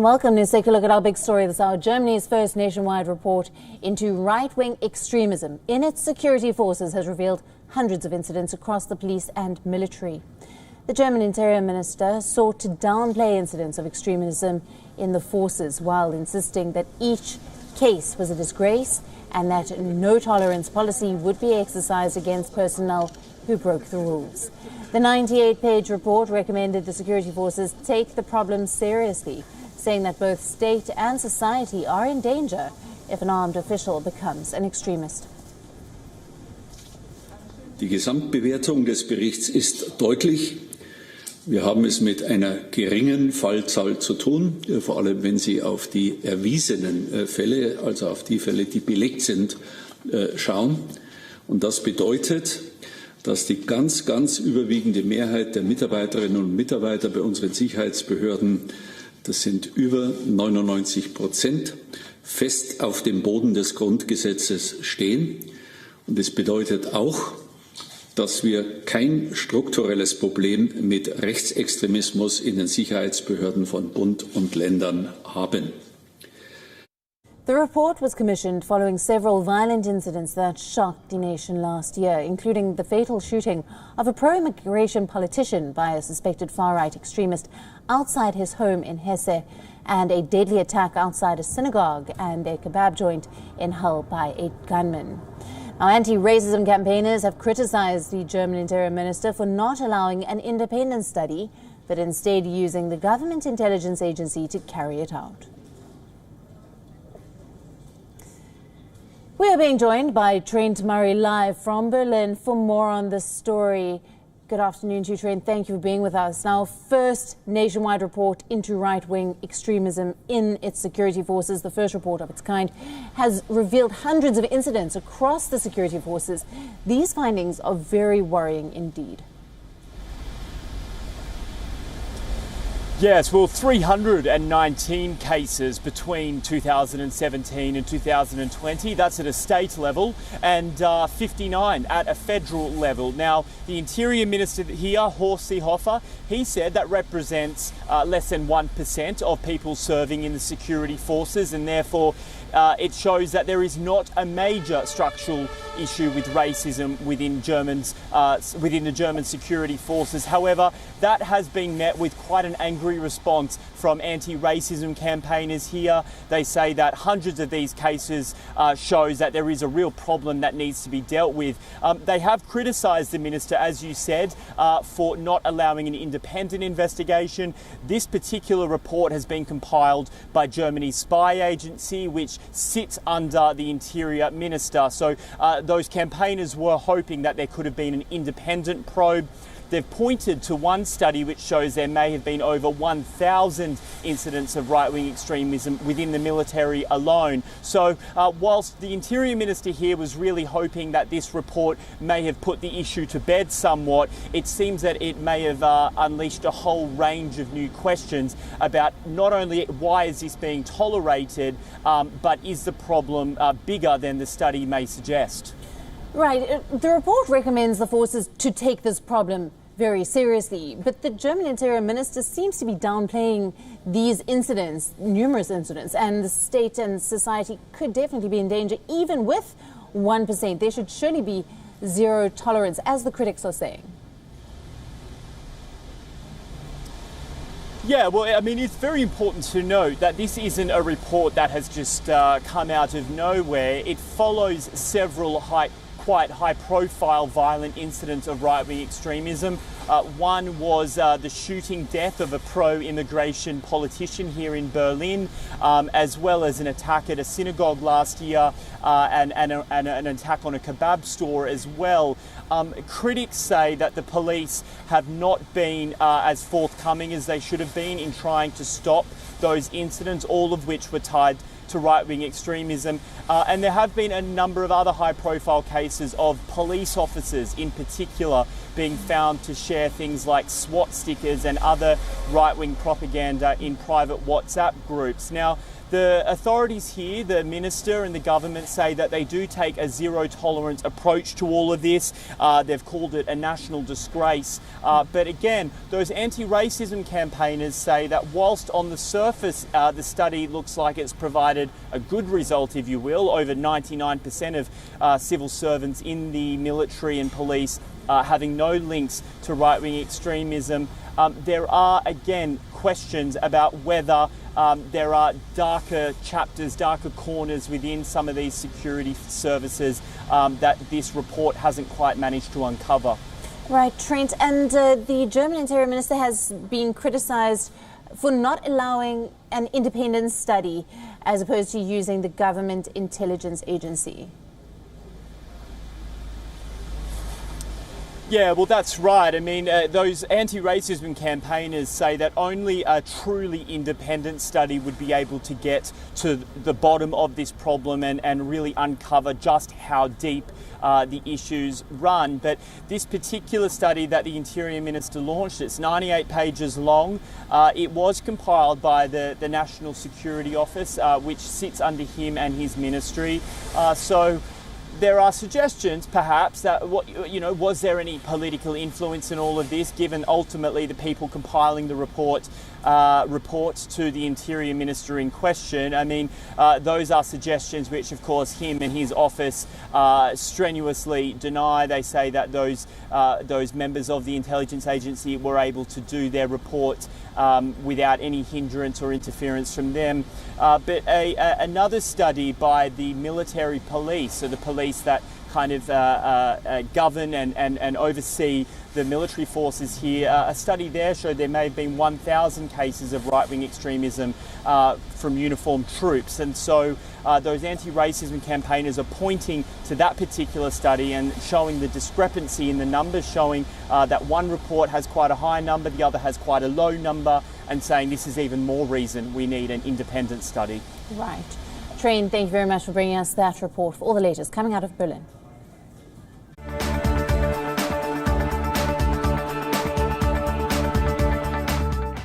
Welcome. Let's take a look at our big story this hour. Germany's first nationwide report into right-wing extremism in its security forces has revealed hundreds of incidents across the police and military. The German Interior Minister sought to downplay incidents of extremism in the forces while insisting that each case was a disgrace and that no tolerance policy would be exercised against personnel who broke the rules. The 98-page report recommended the security forces take the problem seriously, saying that both state and society are in danger if an armed official becomes an extremist. Die Gesamtbewertung des Berichts ist deutlich. Wir haben es mit einer geringen Fallzahl zu tun, vor allem wenn Sie auf die erwiesenen Fälle, also auf die Fälle, die belegt sind, schauen. Und das bedeutet, dass die ganz überwiegende Mehrheit der Mitarbeiterinnen und Mitarbeiter bei unseren Sicherheitsbehörden, das sind über 99%, fest auf dem Boden des Grundgesetzes stehen. Und es bedeutet auch, dass wir kein strukturelles Problem mit Rechtsextremismus in den Sicherheitsbehörden von Bund und Ländern haben. The report was commissioned following several violent incidents that shocked the nation last year, including the fatal shooting of a pro-immigration politician by a suspected far-right extremist outside his home in Hesse, and a deadly attack outside a synagogue and a kebab joint in Hull by a gunman. Now, anti-racism campaigners have criticized the German Interior Minister for not allowing an independent study, but instead using the government intelligence agency to carry it out. We are being joined by Trent Murray live from Berlin for more on this story. Good afternoon to you, Trent. Thank you for being with us. Now, first nationwide report into right-wing extremism in its security forces, the first report of its kind, has revealed hundreds of incidents across the security forces. These findings are very worrying indeed. Yes, well, 319 cases between 2017 and 2020. That's at a state level, and 59 at a federal level. Now, the Interior Minister here, Horst Seehofer, he said that represents less than 1% of people serving in the security forces, and therefore it shows that there is not a major structural issue with racism within the German security forces. However, that has been met with quite an angry response from anti-racism campaigners here. They say that hundreds of these cases shows that there is a real problem that needs to be dealt with. They have criticised the minister, as you said, for not allowing an independent investigation. This particular report has been compiled by Germany's spy agency, which sits under the Interior Minister. So those campaigners were hoping that there could have been an independent probe. They've pointed to one study which shows there may have been over 1,000 incidents of right-wing extremism within the military alone. So whilst the Interior Minister here was really hoping that this report may have put the issue to bed somewhat, it seems that it may have unleashed a whole range of new questions about not only why is this being tolerated, but is the problem bigger than the study may suggest. Right. The report recommends the forces to take this problem very seriously, but the German Interior Minister seems to be downplaying these incidents, numerous incidents, and the state and society could definitely be in danger. Even with 1%, there should surely be zero tolerance, as the critics are saying. Yeah, well, I mean, it's very important to note that this isn't a report that has just come out of nowhere. It follows several quite high-profile violent incidents of right-wing extremism. One was the shooting death of a pro-immigration politician here in Berlin, as well as an attack at a synagogue last year and an attack on a kebab store as well. Critics say that the police have not been as forthcoming as they should have been in trying to stop those incidents, all of which were tied to right-wing extremism. And there have been a number of other high-profile cases of police officers in particular being found to share things like SWAT stickers and other right-wing propaganda in private WhatsApp groups. Now, the authorities here, the minister and the government, say that they do take a zero-tolerance approach to all of this. They've called it a national disgrace. But again, those anti-racism campaigners say that whilst on the surface the study looks like it's provided a good result, if you will, over 99% of civil servants in the military and police having no links to right-wing extremism, there are, again, questions about whether there are darker chapters, darker corners within some of these security services that this report hasn't quite managed to uncover. Right, Trent. And the German Interior Minister has been criticised for not allowing an independent study as opposed to using the government intelligence agency. Yeah, well, that's right. I mean, those anti-racism campaigners say that only a truly independent study would be able to get to the bottom of this problem and really uncover just how deep the issues run. But this particular study that the Interior Minister launched, it's 98 pages long. It was compiled by the National Security Office, which sits under him and his ministry. So there are suggestions, perhaps, that was there any political influence in all of this, given ultimately the people compiling the report to the Interior Minister in question. I mean, those are suggestions which, of course, him and his office strenuously deny. They say that those members of the intelligence agency were able to do their report without any hindrance or interference from them. But another study by the military police, so the police that kind of govern and oversee the military forces here, a study there showed there may have been 1,000 cases of right-wing extremism from uniformed troops. And so those anti-racism campaigners are pointing to that particular study and showing the discrepancy in the numbers, showing that one report has quite a high number, the other has quite a low number, and saying this is even more reason we need an independent study. Right. Trent, thank you very much for bringing us that report. For all the latest coming out of Berlin.